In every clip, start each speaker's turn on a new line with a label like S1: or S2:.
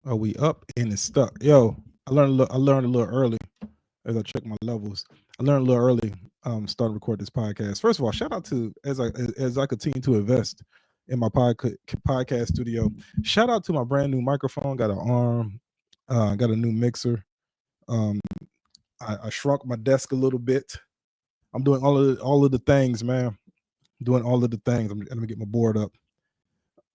S1: Are we up and it's stuck? Yo, I learned a little early as I check my levels. I learned a little early. Start to record this podcast. First of all, shout out to as I continue to invest in my podcast studio. Shout out to my brand new microphone. Got an arm. Got a new mixer. Um, I shrunk my desk a little bit. I'm doing all of the things, man. Doing all of the things. Let me get my board up.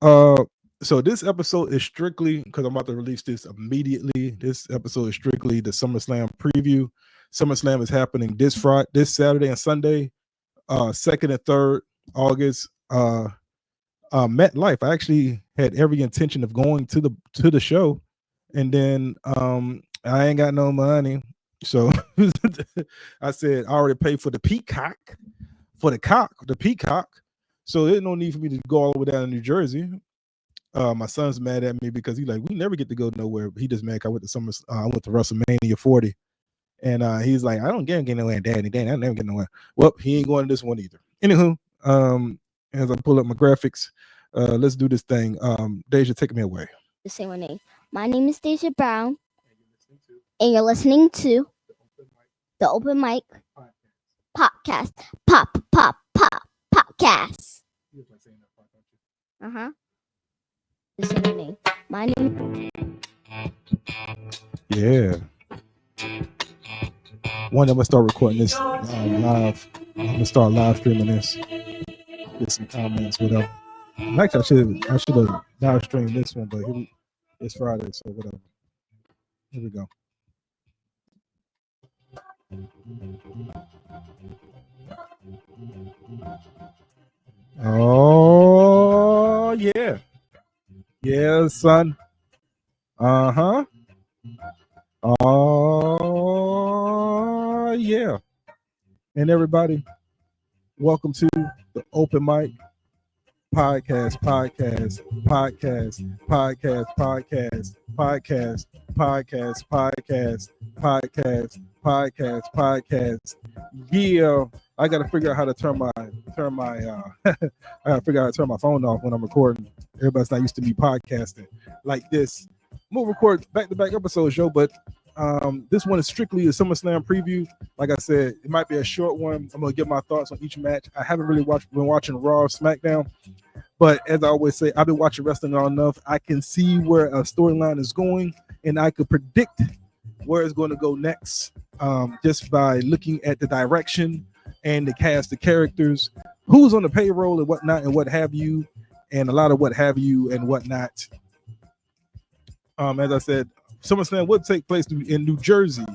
S1: Uh, so this episode is strictly because I'm about to release this immediately. This episode is strictly the SummerSlam preview. SummerSlam is happening this Saturday and Sunday, 2nd and 3rd August. MetLife. I actually had every intention of going to the show, and then I ain't got no money, so I said I already paid for the peacock, the peacock. So there's no need for me to go all the way down to New Jersey. My son's mad at me because he's like, we never get to go nowhere. He just mad. I went to I went to WrestleMania 40, and he's like, I don't get nowhere, Daddy. I never get nowhere. Well, he ain't going to this one either. Anywho, as I pull up my graphics, let's do this thing. Deja, take me away.
S2: Say my name. My name is Deja Brown, and you're listening to the Open Mic Podcast. Podcast. Say my name. My name.
S1: Yeah. One, I'm gonna start recording this live. I'm gonna start live streaming this. Get some comments, whatever. Actually, I should have live streamed this one, but it's Friday, so whatever. Here we go. Oh yeah, yeah, son. Oh yeah. And everybody, welcome to the Open Mic Podcast. Yeah, I gotta figure out how to turn my I gotta figure out how to turn my phone off when I'm recording. Everybody's not used to me podcasting like this. I'm gonna record back-to-back episodes, yo, but this one is strictly a SummerSlam preview. Like I said, it might be a short one. I'm gonna give my thoughts on each match. I haven't really been watching Raw or SmackDown, but as I always say, I've been watching wrestling long enough. I can see where a storyline is going, and I could predict where it's going to go next, just by looking at the direction and the cast, the characters, who's on the payroll and whatnot, and what have you, and a lot of what have you and whatnot. As I said, SummerSlam would take place in New Jersey,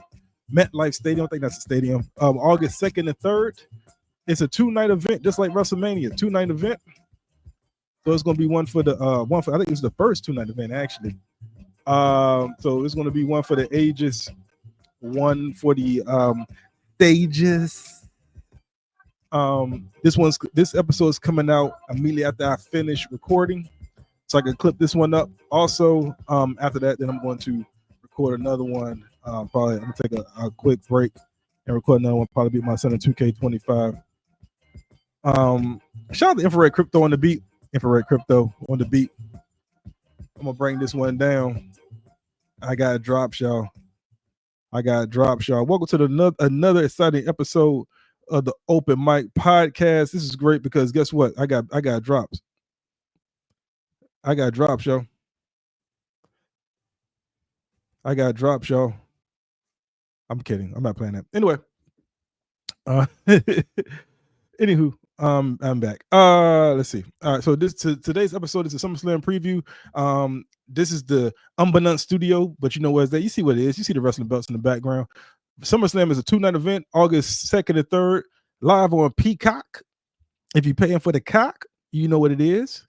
S1: MetLife Stadium. I think that's the stadium. August 2nd and 3rd. It's a 2-night event, just like WrestleMania, 2-night event. So it's going to be one for the I think it's the first 2-night event actually. So it's going to be one for the ages, one for the stages. This episode is coming out immediately after I finish recording, so I can clip this one up. Also, after that, then I'm going to record another one. Probably I'm gonna take a quick break and record another one. Probably be my son in 2K25. Shout out to Infrared Crypto on the beat. Infrared Crypto on the beat. I'm gonna bring this one down. I got drops, y'all. Welcome to another exciting episode of the Open Mic Podcast. This is great because guess what? I got drops. I got drops, y'all. I'm kidding. I'm not playing that. Anyway. Anywho, I'm back. Let's see. All right, so today's episode is a SummerSlam preview. This is the Unbeknownst studio, but you know what is that? You see what it is. You see the wrestling belts in the background. SummerSlam is a 2-night event, August 2nd and 3rd, live on Peacock. If you're paying for the cock, you know what it is.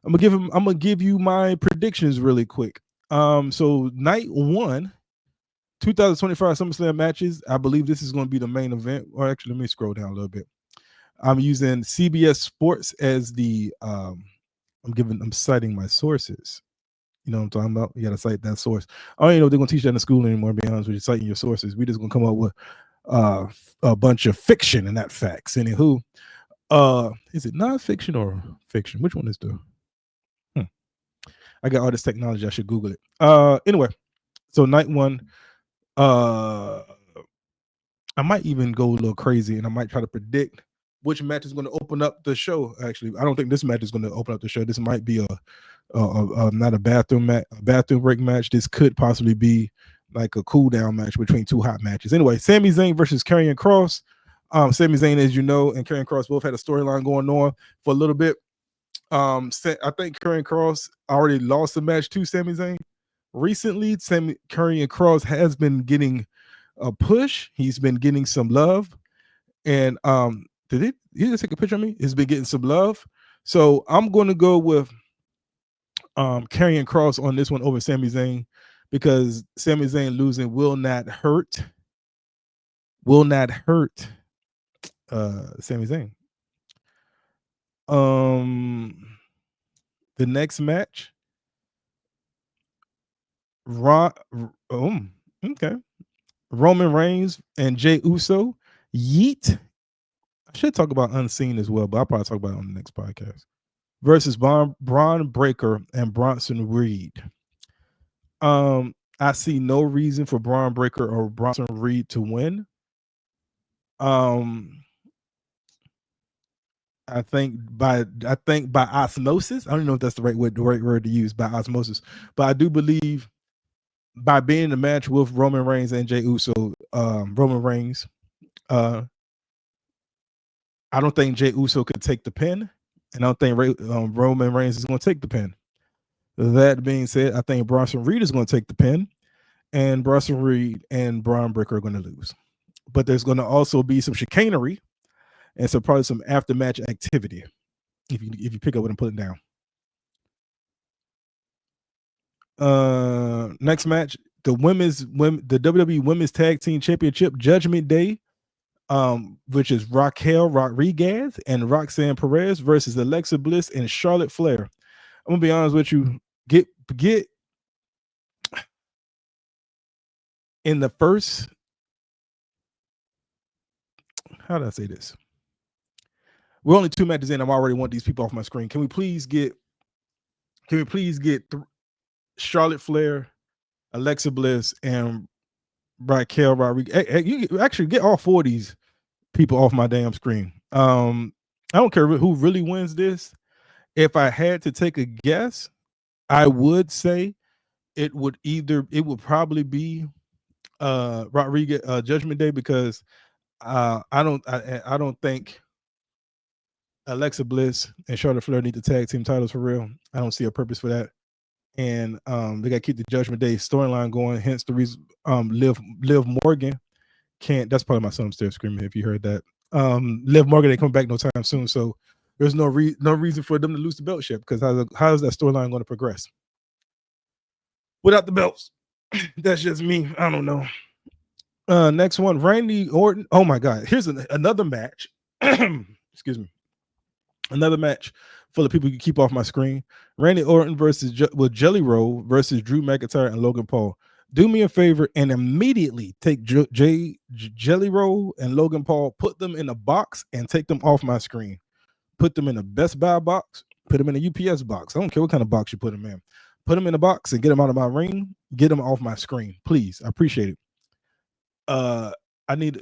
S1: I'm gonna give you my predictions really quick. So night 1, 2025 SummerSlam matches. I believe this is going to be the main event. Or actually, let me scroll down a little bit. I'm using CBS Sports as the I'm citing my sources. You know what I'm talking about? You gotta cite that source. I don't even know if they're gonna teach that in school anymore, to be honest with you, citing your sources. We just gonna come up with a bunch of fiction and not facts. Anywho, is it non-fiction or fiction? Which one is the I got all this technology. I should Google it. Anyway, so night one, I might even go a little crazy, and I might try to predict which match is going to open up the show. Actually, I don't think this match is going to open up the show. This might be not a bathroom break match. This could possibly be like a cool down match between two hot matches. Anyway, Sami Zayn versus Karrion Kross. Sami Zayn, as you know, and Karrion Kross both had a storyline going on for a little bit. I think Karrion Kross already lost the match to Sami Zayn. Recently, Karrion Kross has been getting a push. He's been getting some love. And did he just take a picture of me? He's been getting some love. So I'm going to go with Karrion Kross on this one over Sami Zayn, because Sami Zayn losing will not hurt Sami Zayn. The next match, okay, Roman Reigns and Jey Uso. Yeet. I should talk about Unseen as well, but I'll probably talk about it on the next podcast. Versus Braun Breaker and Bronson Reed. I see no reason for Braun Breaker or Bronson Reed to win. I think by osmosis. I don't know if that's the right word to use, by osmosis, but I do believe by being in the match with Roman Reigns and Jey Uso, Roman Reigns, I don't think Jey Uso could take the pin, and I don't think Roman Reigns is going to take the pin. That being said, I think Bronson Reed is going to take the pin, and Bronson Reed and Braun Breaker are going to lose. But there's going to also be some chicanery and so probably some after-match activity if you pick up what I'm putting down. Next match, the WWE Women's Tag Team Championship Judgment Day, which is Raquel Rodriguez and Roxanne Perez versus Alexa Bliss and Charlotte Flair. I'm gonna be honest with you. Get in the first. How do I say this? We're only 2 matches in. I already want these people off my screen. Can we please get Charlotte Flair, Alexa Bliss, and Raquel Rodriguez? Hey, you actually get all 4 of these people off my damn screen. I don't care who really wins this. If I had to take a guess, I would say it would probably be Rodriguez Judgment Day, because I don't think Alexa Bliss and Charlotte Flair need the tag team titles for real. I don't see a purpose for that. And they got to keep the Judgment Day storyline going. Hence the reason Liv Morgan can't. That's probably my son upstairs screaming if you heard that. Liv Morgan ain't coming back no time soon, so there's no reason for them to lose the belt yet, because how is that storyline going to progress without the belts? That's just me. I don't know. Next one, Randy Orton. Oh my God, here's another match. Excuse me. Another match full of people you keep off my screen. Randy Orton versus Jelly Roll versus Drew McIntyre and Logan Paul. Do me a favor and immediately take Jelly Roll and Logan Paul, put them in a box and take them off my screen. Put them in a Best Buy box. Put them in a UPS box. I don't care what kind of box you put them in. Put them in a box and get them out of my ring. Get them off my screen, please. I appreciate it.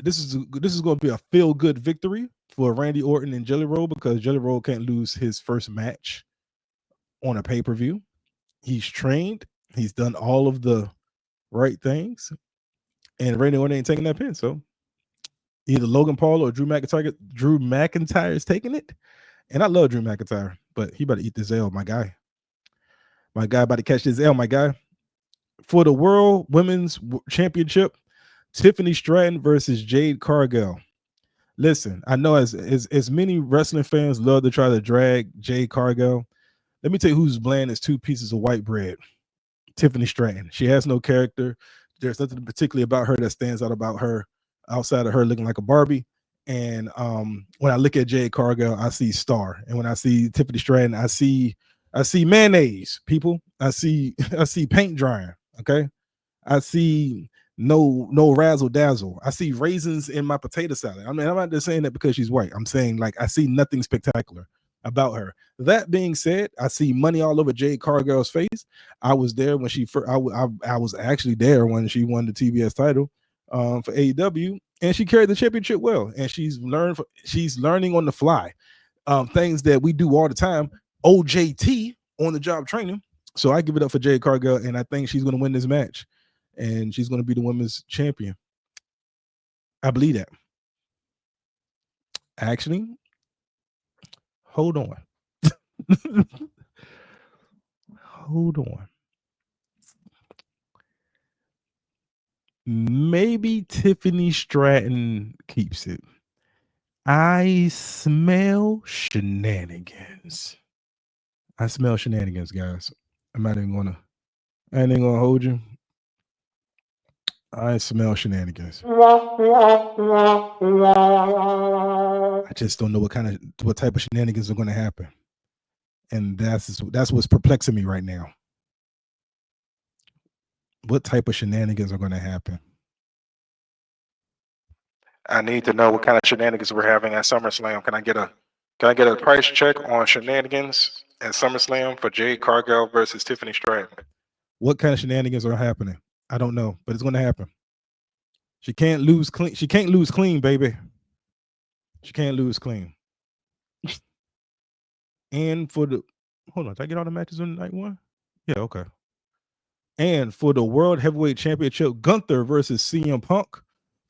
S1: This is going to be a feel good victory for Randy Orton and Jelly Roll, because Jelly Roll can't lose his first match on a pay-per-view. He's trained. He's done all of the right things, and Randy Orton ain't taking that pin. So either Logan Paul or Drew McIntyre is taking it. And I love Drew McIntyre, but he better eat this L, my guy. My guy about to catch this L, my guy. For the World Women's Championship, Tiffany Stratton versus Jade Cargill. Listen, I know as many wrestling fans love to try to drag Jade Cargill, let me tell you who's bland as 2 pieces of white bread. Tiffany Stratton. She has no character. There's nothing particularly about her that stands out about her outside of her looking like a Barbie. And when I look at Jade Cargill, I see star. And when I see Tiffany Stratton, I see mayonnaise, people. I see paint drying. Okay. I see no razzle dazzle. I see raisins in my potato salad. I mean, I'm not just saying that because she's white. I'm saying, like, I see nothing spectacular. about her. That being said, I see money all over Jade Cargill's face. I was there when she first. I was actually there when she won the TBS title for AEW, and she carried the championship well. And she's learning on the fly, things that we do all the time. OJT, on the job training. So I give it up for Jade Cargill, and I think she's going to win this match, and she's going to be the women's champion. I believe that. Actually, hold on. Hold on. Maybe Tiffany Stratton keeps it. I smell shenanigans. I smell shenanigans, guys. I ain't even gonna hold you. I smell shenanigans. I just don't know what type of shenanigans are gonna happen. And that's what's perplexing me right now. What type of shenanigans are going to happen?
S3: I need to know what kind of shenanigans we're having at SummerSlam. Can I get a price check on shenanigans at SummerSlam for Jade Cargill versus Tiffany Stratton?
S1: What kind of shenanigans are happening? I don't know, but it's going to happen. She can't lose clean. She can't lose clean, baby. She can't lose clean. And for the hold on, did I get all the matches on night one? Yeah, okay. And for the World Heavyweight Championship, Gunther versus CM Punk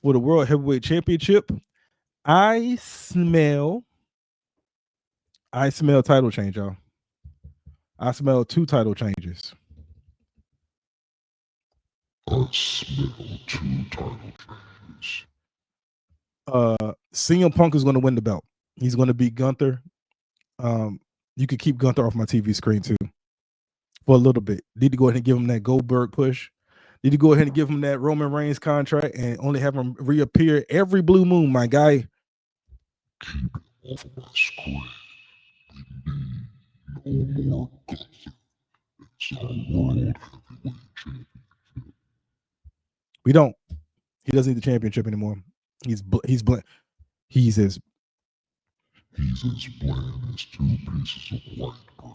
S1: for the World Heavyweight Championship. I smell title change, y'all. I smell 2 title changes.
S4: I smell 2 title changes.
S1: CM Punk is going to win the belt. He's going to beat Gunther. You could keep Gunther off my TV screen too for a little bit. Need to go ahead and give him that Goldberg push. Need to go ahead and give him that Roman Reigns contract and only have him reappear every blue moon, my guy.
S4: Keep it off of my screen. We need no more Gunther. It's our World Heavyweight Championship.
S1: We don't. He doesn't need the championship anymore. He's as bland as 2 pieces of white bread.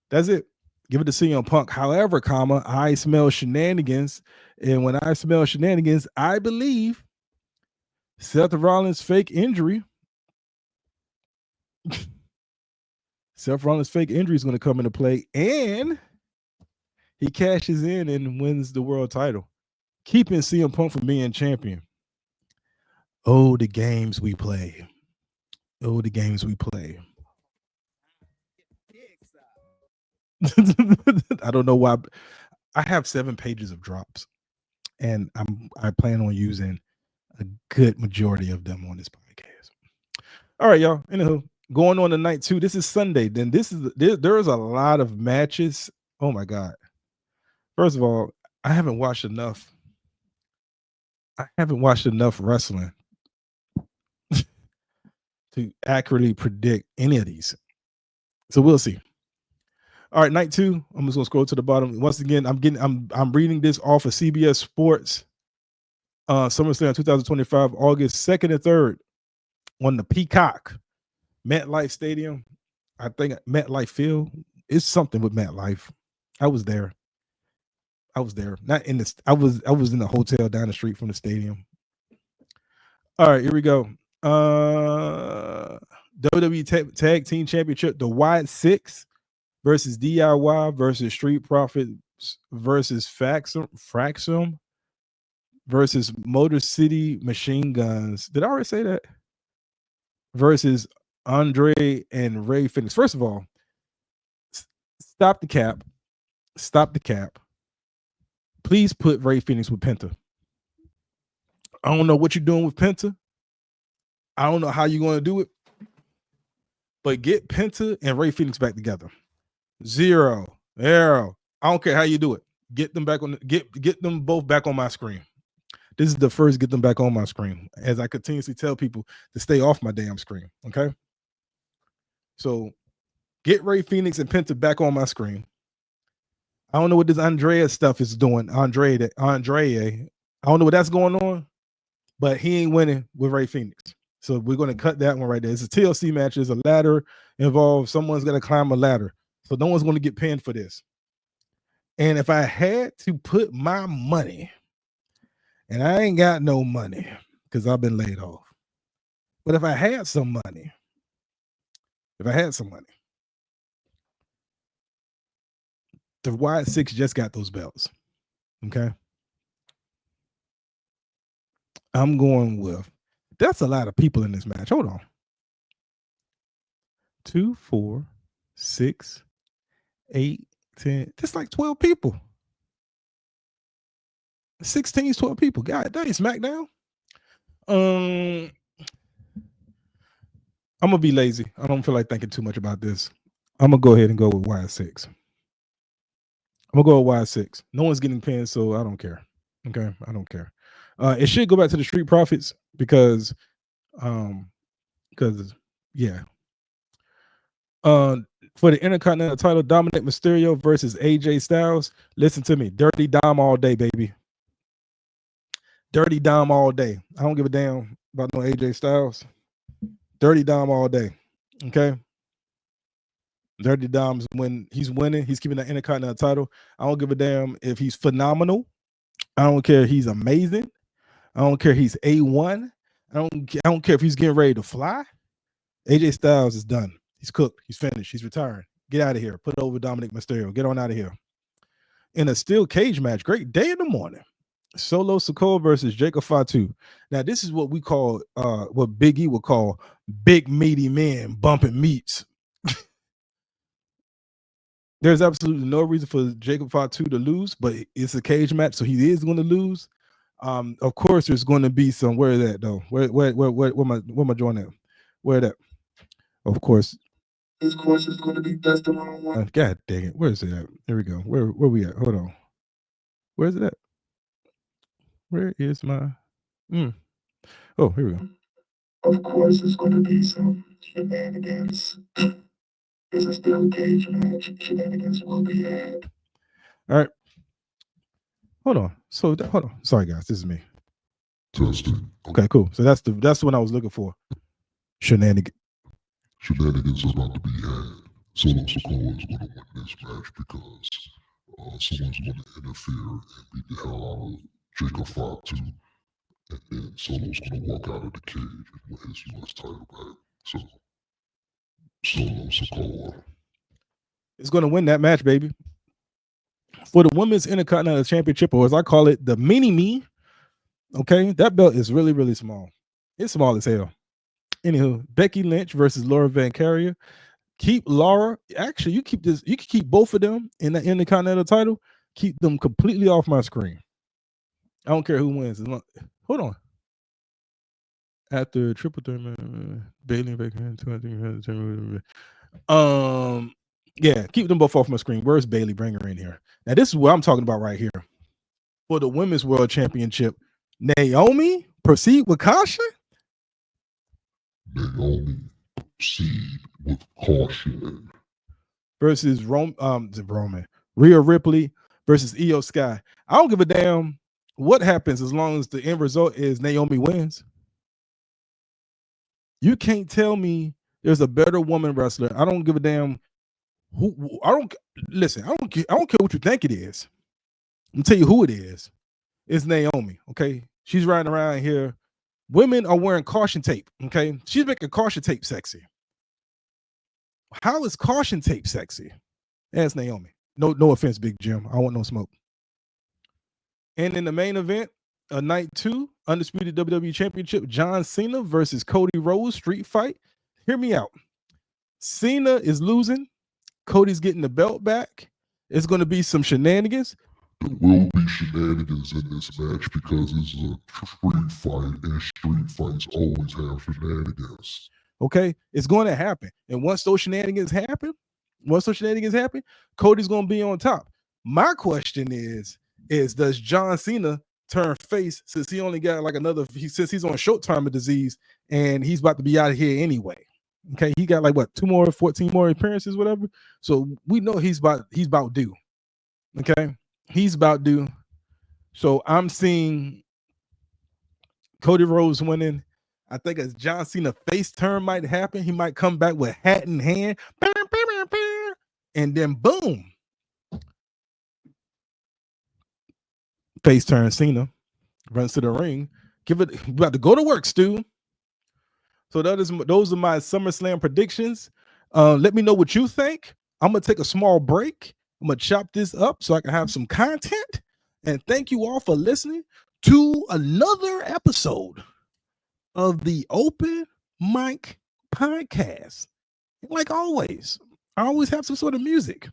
S1: That's it. Give it to CM Punk. However, I smell shenanigans. And when I smell shenanigans, I believe Seth Rollins' fake injury. Seth Rollins' fake injury is going to come into play. And he cashes in and wins the world title, keeping CM Punk from being champion. Oh, the games we play. Oh, the games we play. I don't know why. I have 7 pages of drops, and I plan on using a good majority of them on this podcast. All right, y'all. Anywho, going on to night 2. This is Sunday. Then there is a lot of matches. Oh my God. First of all, I haven't watched enough wrestling to accurately predict any of these. So we'll see. All right, night 2. I'm just gonna scroll to the bottom. Once again, I'm reading this off of CBS Sports. SummerSlam 2025, August 2nd and 3rd, on the Peacock, MetLife Stadium. I think MetLife Field. It's something with MetLife. I was there. Not in this. I was in the hotel down the street from the stadium. All right, here we go. WWE Tag Team Championship, the Wyatt 6 versus DIY versus Street Profits versus Fraxum versus Motor City Machine Guns. Did I already say that? Versus Andre and Ray Phoenix. First of all, stop the cap. Please put Ray Phoenix with Penta. I don't know what you're doing with Penta. I don't know how you're going to do it. But get Penta and Ray Phoenix back together. 0, 0. I don't care how you do it. Get them back on. Get them both back on my screen. This is the first get them back on my screen, as I continuously tell people to stay off my damn screen. Okay. So get Ray Phoenix and Penta back on my screen. I don't know what this Andrea stuff is doing. Andrea. I don't know what that's going on, but he ain't winning with Ray Phoenix. So we're going to cut that one right there. It's a TLC match. There's a ladder involved. Someone's going to climb a ladder. So no one's going to get pinned for this. And if I had to put my money, and I ain't got no money because I've been laid off. But if I had some money, the Wyatt Six just got those belts. Okay. I'm going with, that's a lot of people in this match. Hold on. 2, 4, 6, 8, 10. That's like 12 people. 16 is 12 people. God dang, SmackDown. I'm gonna be lazy. I don't feel like thinking too much about this. I'm gonna go ahead and go with Y6. I'm gonna go with Y6. No one's getting pinned, so I don't care. Okay, I don't care. It should go back to the Street Profits because yeah. For the Intercontinental title, Dominic Mysterio versus AJ Styles. Listen to me, Dirty Dom all day, baby. Dirty Dom all day. I don't give a damn about no AJ Styles. Dirty Dom all day. Okay. Dirty Dom's when he's winning, he's keeping the Intercontinental title. I don't give a damn if he's phenomenal. I don't care if he's amazing. I don't care if he's A1. I don't care if he's getting ready to fly. AJ Styles is done. He's cooked. He's finished. He's retiring. Get out of here. Put over Dominic Mysterio. Get on out of here. In a steel cage match, great day in the morning. Solo Sikoa versus Jacob Fatu. Now, this is what we call, what Big E would call big meaty men bumping meats. There's absolutely no reason for Jacob Fatu to lose, but it's a cage match, so he is going to lose. Of course, there's going to be some. Where is that though? Where am I joining at? Where that? Of course.
S4: This course is going to be best of one.
S1: God dang it! Where is it at? Here we go. Where we at? Hold on. Where is it at? Where is my? Oh, here we go.
S4: Of course, there's going to be some shenanigans. It's a steel cage match. Shenanigans will be had.
S1: All right. Hold on. So hold on. Sorry, guys. This is me.
S4: Testing.
S1: Okay, cool. So that's the one I was looking for. Shenanigans.
S4: Shenanigans are about to be had. Solo Sikoa is going to win this match because someone's going to interfere and beat the hell out of Jacob Fatu. And then Solo's going to walk out of the cage and win his U.S. title back. So, Solo Sikoa
S1: is going to win that match, baby. For the Women's Intercontinental Championship, or as I call it, the mini-me. Okay, that belt is really, really small. It's small as hell. Anywho, Becky Lynch versus Laura Van Carrier. Keep Laura. Actually, you keep this. You can keep both of them in the Intercontinental title. Keep them completely off my screen. I don't care who wins. Hold on. After triple threat, Bailey and Becky. Yeah, keep them both off my screen. Where's Bailey? Bring her in here. Now, this is what I'm talking about right here. For the Women's World Championship, Naomi proceed with caution.
S4: Naomi proceed with caution
S1: Versus Roman. Rhea Ripley versus Io Sky. I don't give a damn what happens as long as the end result is Naomi wins. You can't tell me there's a better woman wrestler. I don't give a damn who. I don't care what you think it is. I'm gonna tell you who it is. It's Naomi. Okay, she's riding around here. Women are wearing caution tape. Okay, she's making caution tape sexy. How is caution tape sexy? That's Naomi. No offense, Big Jim. I want no smoke. And in the main event, night 2, undisputed WWE Championship, John Cena versus Cody Rhodes street fight. Hear me out. Cena is losing. Cody's getting the belt back. It's going to be some shenanigans.
S4: There will be shenanigans in this match because it's a street fight, and street fights always have shenanigans.
S1: Okay, it's going to happen. And once those shenanigans happen, Cody's going to be on top. My question is does John Cena turn face since he only got like since he's on short-term disease and he's about to be out of here anyway? Okay, he got like what, 14 more appearances, whatever. So we know he's about due. Okay, he's about due. So I'm seeing Cody Rhodes winning. I think as John Cena face turn might happen, he might come back with hat in hand, and then boom, face turn Cena runs to the ring. Give it, we about to go to work, Stu. So those are my SummerSlam predictions. Let me know what you think. I'm gonna take a small break. I'm gonna chop this up so I can have some content. And thank you all for listening to another episode of the Open Mic Podcast. Like always, I always have some sort of music.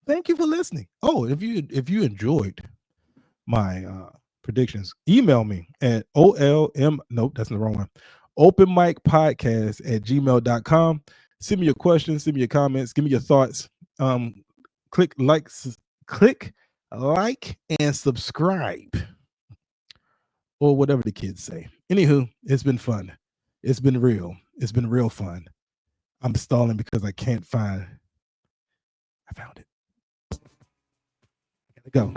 S1: Thank you for listening. Oh, if you enjoyed my predictions, email me at nope, that's the wrong one. openmicpodcast@gmail.com. Send me your questions, send me your comments, give me your thoughts. Click like and subscribe, or whatever the kids say. Anywho, it's been fun. It's been real. It's been real fun. I'm stalling because I can't find. I found it. I gotta go.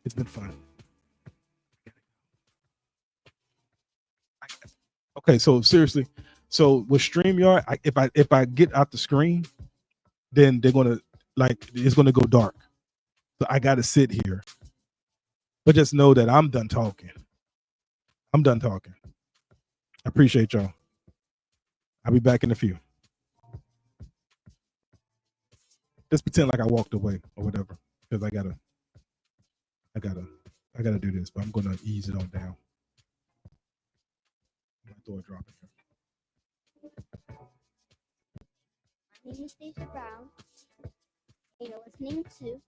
S1: It's been fun. Okay, so seriously, so with StreamYard, if I get out the screen, then they're gonna it's gonna go dark. So I gotta sit here. But just know that I'm done talking. I'm done talking. I appreciate y'all. I'll be back in a few. Just pretend like I walked away or whatever, because I gotta do this, but I'm gonna ease it on down. I'm gonna throw a drop in here.
S2: My name is Stacia Brown, and you're listening to